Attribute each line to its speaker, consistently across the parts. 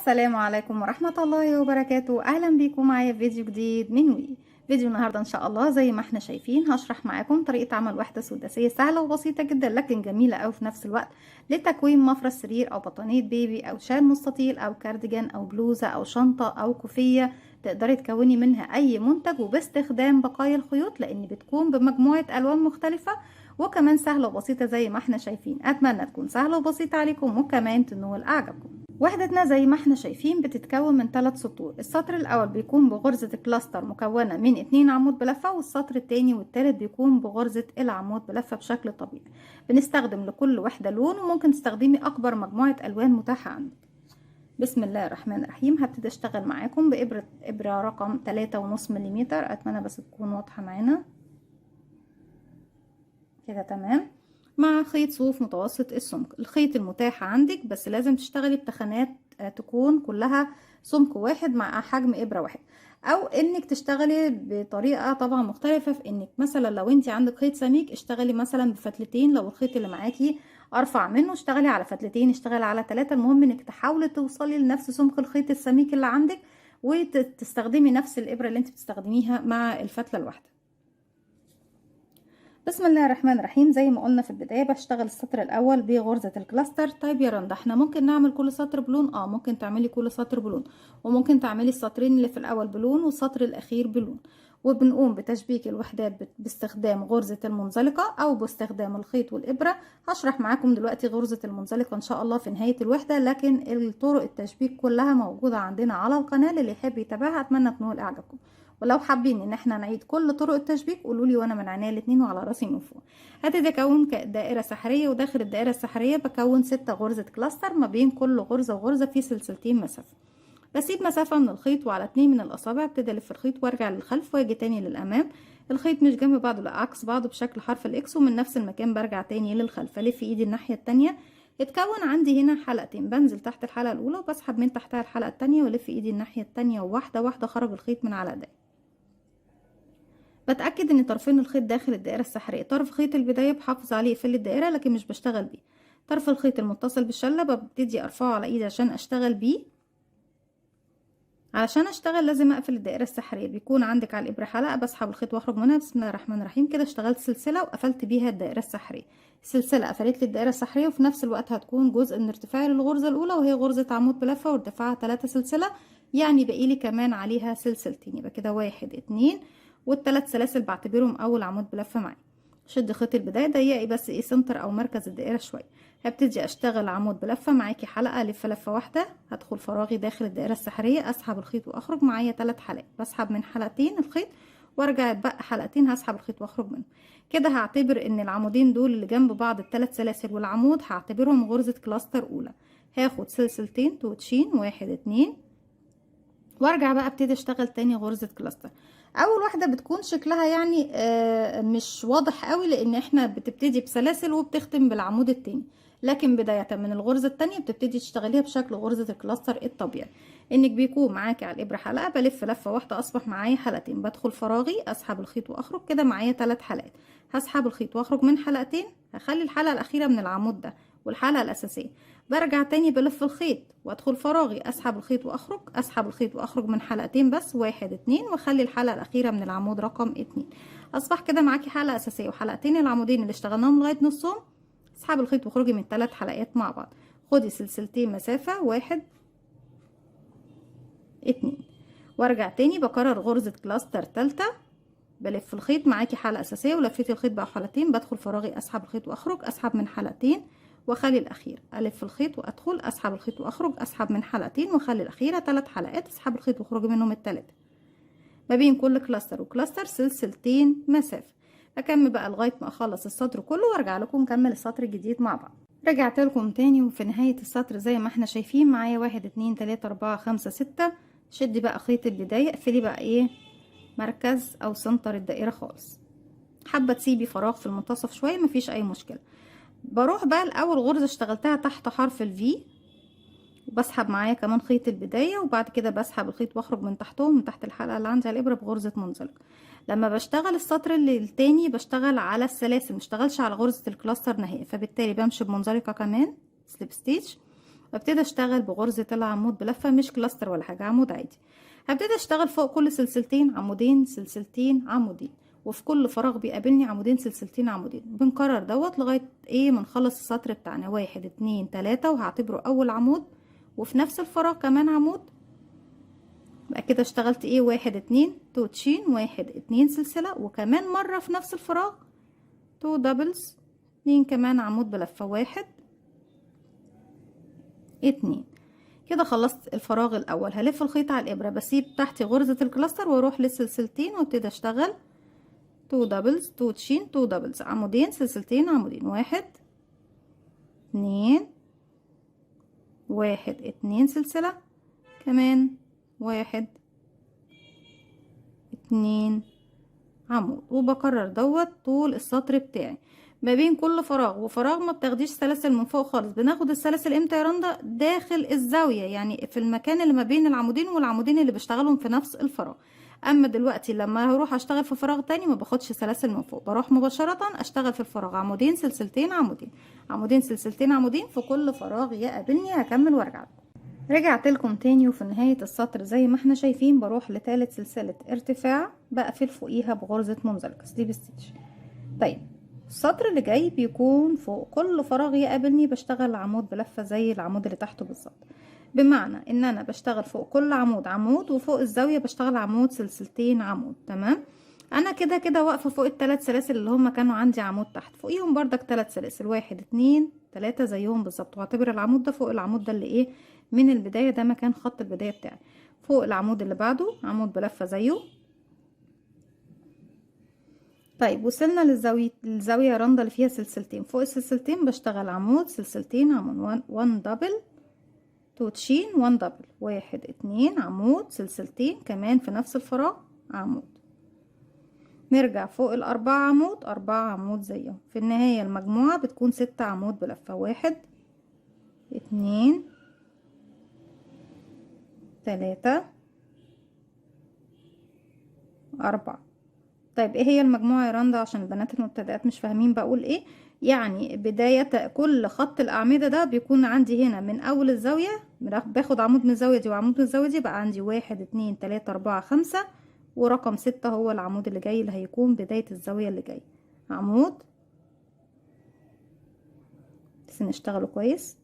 Speaker 1: السلام عليكم ورحمة الله وبركاته. اهلا بيكم معايا في فيديو جديد من وي. فيديو النهاردة ان شاء الله زي ما احنا شايفين هشرح معاكم طريقة عمل وحدة سداسية سهلة وبسيطة جدا لكن جميلة اوي في نفس الوقت لتكوين مفرش سرير او بطانية بيبي او شال مستطيل او كارديجان او بلوزة او شنطة او كوفية. تقدري تكوني منها اي منتج وباستخدام بقايا الخيوط لان بتكون بمجموعة الوان مختلفة وكمان سهلة وبسيطة زي ما احنا شايفين. اتمنى تكون سهلة وبسيطة عليكم وكمان تنول اعجابكم. وحدتنا زي ما احنا شايفين بتتكون من 3 سطور. السطر الاول بيكون بغرزة كلاستر مكونة من 2 عمود بلفة، والسطر التاني والتالت بيكون بغرزة العمود بلفة بشكل طبيعي. بنستخدم لكل وحدة لون وممكن تستخدمي اكبر مجموعة الوان متاحة عندك. بسم الله الرحمن الرحيم. هبتدي اشتغل معاكم بإبرة رقم 3.5 ملم. اتمنى بس تكون واضحة معانا كده تمام، مع خيط صوف متوسط السمك. الخيط المتاح عندك بس لازم تشتغلي بتخانات تكون كلها سمك واحد مع حجم ابره واحد، او انك تشتغلي بطريقه طبعا مختلفه في انك مثلا لو انت عندك خيط سميك اشتغلي مثلا بفتلتين، لو الخيط اللي معاكي ارفع منه اشتغلي على فتلتين، اشتغلي على 3. المهم انك تحاولي توصلي لنفس سمك الخيط السميك اللي عندك وتستخدمي نفس الابره اللي انت بتستخدميها مع الفتله الواحده. بسم الله الرحمن الرحيم. زي ما قلنا في البداية بشتغل السطر الأول بغرزة الكلاستر. طيب يا رندا احنا ممكن نعمل كل سطر بلون؟ ممكن تعملي كل سطر بلون، وممكن تعملي السطرين اللي في الأول بلون والسطر الأخير بلون. وبنقوم بتشبيك الوحدات باستخدام غرزة المنزلقة أو باستخدام الخيط والإبرة. هشرح معاكم دلوقتي غرزة المنزلقة إن شاء الله في نهاية الوحدة، لكن طرق التشبيك كلها موجودة عندنا على القناة، اللي يحب يتابعها أتمنى تنول إعجابكم. ولو حابين ان احنا نعيد كل طرق التشبيك قولوا لي وانا من عينيا الاتنين وعلى راسي من فوق. هبتدي اكون دائره سحريه، وداخل الدائره السحريه بكون 6 غرزه كلاستر، ما بين كل غرزه وغرزه في سلسلتين مسافه. بسيب مسافه من الخيط وعلى 2 من الاصابع ابتدي الف الخيط وارجع للخلف واجي تاني للامام. الخيط مش جنب بعضه، لا عكس بعضه بشكل حرف الاكس، ومن نفس المكان برجع تاني للخلف الف ايدي الناحيه التانية. اتكون عندي هنا حلقتين، بنزل تحت الحلقه الاولى وبسحب من تحتها الحلقه التانية والف ايدي الناحيه التانية، وواحده واحده خرج الخيط من على ايدي. بتأكد ان طرفين الخيط داخل الدائرة السحرية. طرف خيط البداية بحافظ عليه يقفل الدائرة لكن مش بشتغل بيه. طرف الخيط المتصل بالشلة ببتدي ارفعه على ايدي عشان اشتغل بيه. علشان اشتغل لازم اقفل الدائرة السحرية. بيكون عندك على الابرة حلقة، بسحب الخيط واخرج منها. بسم الله الرحمن الرحيم. كده اشتغلت سلسلة وقفلت بيها الدائرة السحرية. السلسلة قفلت لي الدائرة السحرية، وفي نفس الوقت هتكون جزء من ارتفاعي للغرزة الاولى وهي غرزة عمود بلفة وارتفاعها 3 سلسلة، يعني بقيلي كمان عليها سلسلتين. يبقى كده 1 2، والثلاث سلاسل بعتبرهم اول عمود بلفة معايا. شد خيط البداية ضيقي بس سنتر او مركز الدائرة شوية. هبتدي اشتغل عمود بلفة معاكي حلقة، الف لفة واحدة، هدخل فراغي داخل الدائرة السحرية، اسحب الخيط واخرج معايا 3 حلقات، بسحب من حلقتين الخيط وارجع اتبقى حلقتين هسحب الخيط واخرج منهم. كده هعتبر ان العمودين دول اللي جنب بعض الثلاث سلاسل والعمود هعتبرهم غرزة كلاستر اولى. هاخد سلسلتين توتشين 1 2، وارجع بقى ابتدي اشتغل تاني غرزة كلاستر. اول واحدة بتكون شكلها يعني مش واضح قوي لان احنا بتبتدي بسلاسل وبتختم بالعمود التاني، لكن بداية من الغرزة التانية بتبتدي تشتغليها بشكل غرزة الكلاستر الطبيعي. انك بيكون معاكي على الابرة حلقة، بلف لفة واحدة اصبح معايا حلقتين، بدخل فراغي اسحب الخيط واخرج، كده معايا 3 حلقات. هسحب الخيط واخرج من حلقتين، هخلي الحلقة الاخيرة من العمود ده والحلقة الاساسية، برجع تاني بلف الخيط وادخل فراغي اسحب الخيط واخرج، اسحب الخيط واخرج من حلقتين بس 1 2، واخلي الحلقة الاخيرة من العمود رقم 2. اصبح كده معاكي حلقة اساسية وحلقتين العمودين اللي اشتغلناهم لغاية نصهم. اسحبي الخيط واخرجي من 3 حلقات مع بعض، خدي سلسلتين مسافة 1 2، وارجع تاني بكرر غرزة كلاستر تالتة. بلف الخيط معاكي حلقة اساسية ولفيت الخيط بقى حلقتين، بدخل فراغي اسحب الخيط واخرج، اسحب من حلقتين واخلي الاخير، الف الخيط وادخل اسحب الخيط واخرج، اسحب من حلقتين واخلي الاخيره 3 حلقات، اسحب الخيط واخرجي منهم الثلاثه. ما بين كل كلاستر وكلاستر سلسلتين مسافه. اكمل بقى لغايه ما اخلص السطر كله وارجع لكم نكمل السطر الجديد مع بعض. رجعت لكم تاني، وفي نهايه السطر زي ما احنا شايفين معايا 1 2 3 4 5 6. شدي بقى خيط البدايه، اقفلي بقى مركز او سنتر الدائره خالص. حابه تسيبي فراغ في المنتصف شويه مفيش اي مشكله. بروح بقى الاول غرزة اشتغلتها تحت حرف الفي، وبسحب معايا كمان خيط البداية، وبعد كده بسحب الخيط واخرج من تحتهم من تحت الحلقة اللي عندي على الابرة بغرزة منزلق. لما بشتغل السطر اللي التاني بشتغل على السلاسل، مشتغلش على غرزة الكلاستر نهائي، فبالتالي بمشي بمنزلقة كمان سليب ستيتش، وابتدي اشتغل بغرزة العمود بلفة، مش كلاستر ولا حاجة، عمود عادي. هبتدي اشتغل فوق كل سلسلتين عمودين، سلسلتين عمودين، وفي كل فراغ بيقابلني عمودين، سلسلتين عمودين. بنكرر دوت لغاية ايه ما نخلص السطر بتاعنا. 1 2 3، وهعتبره اول عمود، وفي نفس الفراغ كمان عمود. بقى كده اشتغلت ايه، 1 2 2 تشين، 1 2 سلسلة، وكمان مرة في نفس الفراغ 2 دبلز، 2 كمان عمود بلفة، 1 2. كده خلصت الفراغ الاول. هلف الخيط على الابره، بسيب تحت غرزه الكلاستر واروح للسلسلتين وابتدي اشتغل 2 دبلز، 2 تشين، 2 دبلز، عمودين، سلسلتين، عمودين، 1 2، 1 2 سلسله، كمان 1 2 عمود. وبكرر دوت طول السطر بتاعي. ما بين كل فراغ وفراغ ما بتاخديش سلاسل من فوق خالص. بناخد السلاسل امتى يا رندا؟ داخل الزاوية، يعني في المكان اللي ما بين العمودين والعمودين اللي بشتغلهم في نفس الفراغ. اما دلوقتي لما هروح اشتغل في فراغ تاني ما باخدش سلاسل من فوق، بروح مباشرة اشتغل في الفراغ عمودين، سلسلتين، عمودين، عمودين، سلسلتين، عمودين في كل فراغ يقابلني. هكمل وارجع لكم. رجعت لكم تاني، وفي نهاية السطر زي ما احنا شايفين بروح لتالت سلسلة ارتفاع، بقفل فوقيها بغرزة منزلقة سليب ستيتش. طيب السطر اللي جاي بيكون فوق كل فراغ يقابلني بشتغل عمود بلفة زي العمود اللي تحته بالظبط، بمعنى ان انا بشتغل فوق كل عمود عمود، وفوق الزاوية بشتغل عمود، سلسلتين، عمود. تمام. انا كده كده واقفة فوق الثلاث سلاسل اللي هما كانوا عندي عمود تحت، فوقيهم بردك 3 سلاسل، 1 2 3 زيهم بالظبط. واعتبر العمود ده فوق العمود ده اللي ايه من البداية، ده مكان خط البداية بتاعي. فوق العمود اللي بعده عمود بلفة زيه. طيب وصلنا للزاوية رندا اللي فيها سلسلتين. فوق السلسلتين بشتغل عمود، سلسلتين، عمود، 1 دبل، 2 تشين، 1 دبل، 1 2 عمود، سلسلتين، كمان في نفس الفراغ عمود. نرجع فوق الأربعة عمود، 4 عمود زيهم. في النهاية المجموعة بتكون 6 عمود بلفة، 1 2 3 4. طيب ايه هي المجموعة يا رندا؟ عشان البنات المبتدئات مش فاهمين بقول ايه. يعني بداية كل خط الأعمدة ده بيكون عندي هنا من أول الزاوية، باخد عمود من الزاوية دي وعمود من الزاوية دي، بقى عندي 1 2 3 4 5، ورقم 6 هو العمود اللي جاي اللي هيكون بداية الزاوية اللي جاي. عمود، بس نشتغله كويس،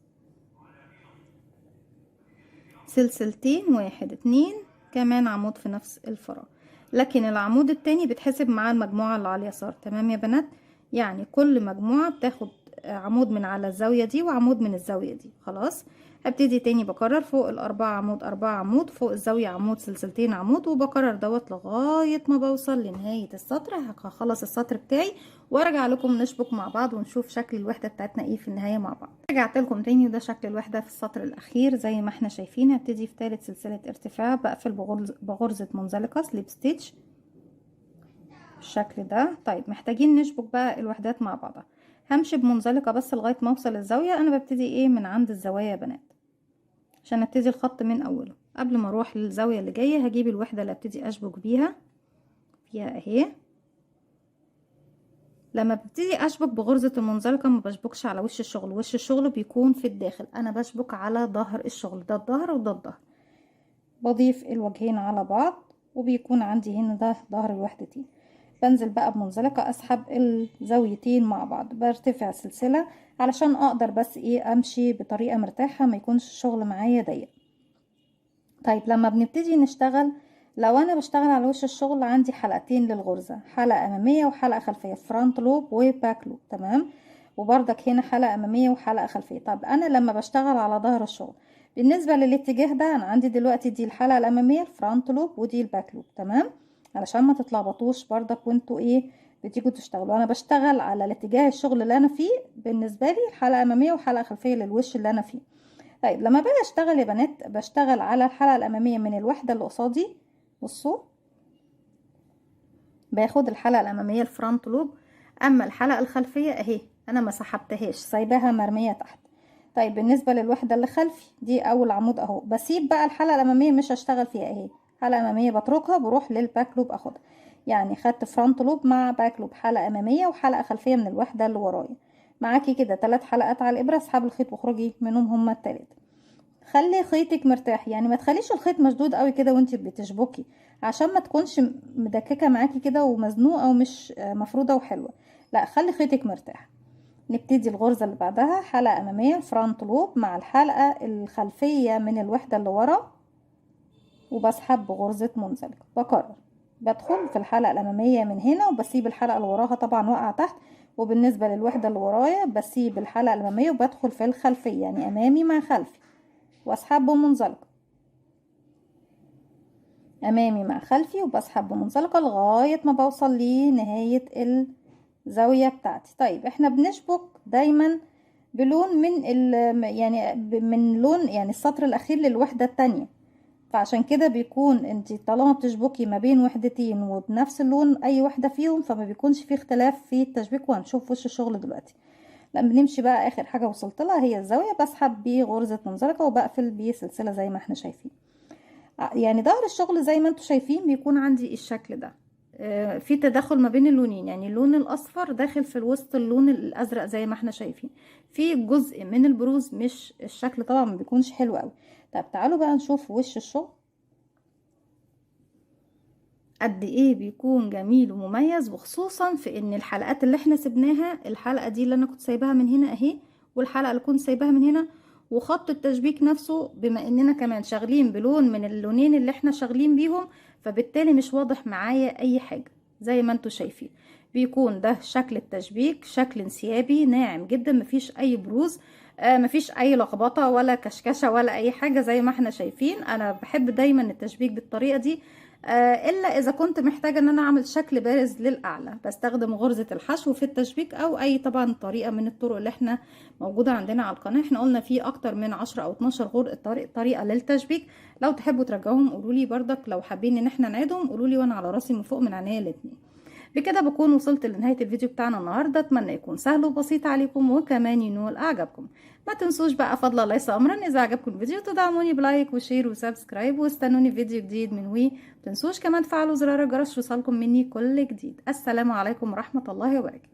Speaker 1: سلسلتين، 1 2 كمان عمود في نفس الفراغ. لكن العمود التاني بتحسب مع المجموعة اللي على اليسار. تمام يا بنات؟ يعني كل مجموعة بتاخد عمود من على الزاوية دي وعمود من الزاوية دي. خلاص هبتدي تاني بكرر فوق الأربعة عمود، 4 عمود، فوق الزاوية عمود، سلسلتين، عمود، وبكرر دوت لغاية ما بوصل لنهاية السطر. هخلص السطر بتاعي وارجع لكم نشبك مع بعض ونشوف شكل الوحدة بتاعتنا ايه في النهاية مع بعض. رجعت لكم تاني، وده شكل الوحدة في السطر الأخير زي ما احنا شايفين. هبتدي في ثالث سلسلة ارتفاع، بقفل بغرزة منزلقة سليب ستيتش بالشكل ده. طيب محتاجين نشبك بقى الوحدات مع بعضها. همشي بمنزلقة بس لغاية ما اوصل الزاوية. انا ببتدي ايه من عند الزوايا يا بنات عشان ابتدي الخط من اوله. قبل ما اروح للزاوية اللي جاية هجيب الوحدة اللي ابتدي اشبك بيها فيها اهي. لما ببتدي اشبك بغرزة المنزلقة ما بشبكش على وش الشغل، وش الشغل بيكون في الداخل، انا بشبك على ظهر الشغل، ده الظهر وده الظهر. بضيف الوجهين على بعض وبيكون عندي هنا ده ظهر الوحدتين. بنزل بقى بمنزلقة اسحب الزاويتين مع بعض، برتفع سلسلة علشان اقدر بس ايه امشي بطريقة مرتاحة، ما يكونش الشغل معايا ضيق. طيب لما بنبتدي نشتغل، لو انا بشتغل على وش الشغل عندي حلقتين للغرزة، حلقة امامية وحلقة خلفية، فرونت لوب وباك لوب. تمام. وبردك هنا حلقة امامية وحلقة خلفية. طب انا لما بشتغل على ظهر الشغل بالنسبة للاتجاه ده، انا عندي دلوقتي دي الحلقة الامامية الفرونت لوب ودي الباك لوب. تمام. علشان ما تتلخبطوش بردك وانتوا ايه بتيجوا تشتغلوا. انا بشتغل على الاتجاه الشغل اللي انا فيه، بالنسبة لي حلقة امامية وحلقة خلفية للوش اللي انا فيه. طيب لما باجي اشتغل يا بنات بشتغل على الحلقة الامامية من الوحدة اللي قصادي. بصوا باخد الحلقة الامامية الفرونت لوب، اما الحلقة الخلفية اهي انا ما سحبتهاش، سايباها مرمية تحت. طيب بالنسبة للوحدة اللي خلفي دي اول عمود اهو، بسيب بقى الحلقة الامامية مش هشتغل فيها اهي، حلقة امامية بتركها بروح للباك لوب اخدها. يعني خدت فرونت لوب مع باك لوب، حلقة امامية وحلقة خلفية من الوحدة اللي ورايا. معاكي كده 3 حلقات على الابرة، اسحبي الخيط واخرجي منهم هما ال3. خلي خيطك مرتاح، يعني ما تخليش الخيط مشدود قوي كده وانت بتشبكي، عشان ما تكونش مدككه معاكي كده ومزنوقه ومش مفروده وحلوه. لا، خلي خيطك مرتاح. نبتدي الغرزه اللي بعدها، حلقه اماميه فرونت لوب مع الحلقه الخلفيه من الوحده اللي ورا، وبسحب بغرزه منزلقه. بكرر، بدخل في الحلقه الاماميه من هنا وبسيب الحلقه اللي وراها طبعا واقعه تحت، وبالنسبه للوحده اللي ورايا بسيب الحلقه الاماميه وبدخل في الخلفيه، يعني امامي مع خلفي، واسحب بمنزلقه، امامي مع خلفي وبسحب بمنزلقه لغايه ما بوصل لنهايه الزاويه بتاعتي. طيب احنا بنشبك دايما بلون من يعني من لون، يعني السطر الاخير للوحده التانية، فعشان كده بيكون انت طالما بتشبكي ما بين وحدتين وبنفس اللون اي وحده فيهم، فما بيكونش فيه اختلاف في التشبيك. وهنشوف وش الشغل دلوقتي. لما بنمشي بقى اخر حاجه وصلت لها هي الزاويه، بسحب بغرزه منزلقه وبقفل بسلسله زي ما احنا شايفين. يعني ظهر الشغل زي ما انتم شايفين بيكون عندي الشكل ده. في تداخل ما بين اللونين، يعني اللون الاصفر داخل في وسط اللون الازرق زي ما احنا شايفين، في جزء من البروز، مش الشكل طبعا ما بيكونش حلو قوي. طب تعالوا بقى نشوف وش الشغل قد ايه بيكون جميل ومميز، وخصوصا في ان الحلقات اللي احنا سبناها، الحلقة دي اللي انا كنت سايباها من هنا اهي، والحلقة اللي كنت سايباها من هنا، وخط التشبيك نفسه بما اننا كمان شغالين بلون من اللونين اللي احنا شغالين بيهم، فبالتالي مش واضح معايا اي حاجة. زي ما انتوا شايفين بيكون ده شكل التشبيك، شكل انسيابي ناعم جدا، مفيش اي بروز، مفيش اي لخبطة ولا كشكشة ولا اي حاجة. زي ما احنا شايفين انا بحب دايما التشبيك بالطريقة دي، الا اذا كنت محتاجة ان انا اعمل شكل بارز للاعلى، بستخدم غرزة الحشو في التشبيك او اي طبعا طريقة من الطرق اللي احنا موجودة عندنا على القناة. احنا قلنا في اكتر من 10 او 12 طريقة للتشبيك. لو تحبوا ترجعوهم قولولي بردك، لو حابين ان احنا نعيدهم قولولي وانا على راسي من فوق من عينيا الاتنين. بكده بكون وصلت لنهاية الفيديو بتاعنا النهاردة. اتمنى يكون سهل وبسيط عليكم وكمان ينول اعجابكم. ما تنسوش بقى فضلا ليس امرا، اذا عجبكم الفيديو تدعموني بلايك وشير وسبسكرايب، واستنوني فيديو جديد من وي. ما تنسوش كمان تفعلوا زرار الجرس يوصلكم مني كل جديد. السلام عليكم ورحمة الله وبركاته.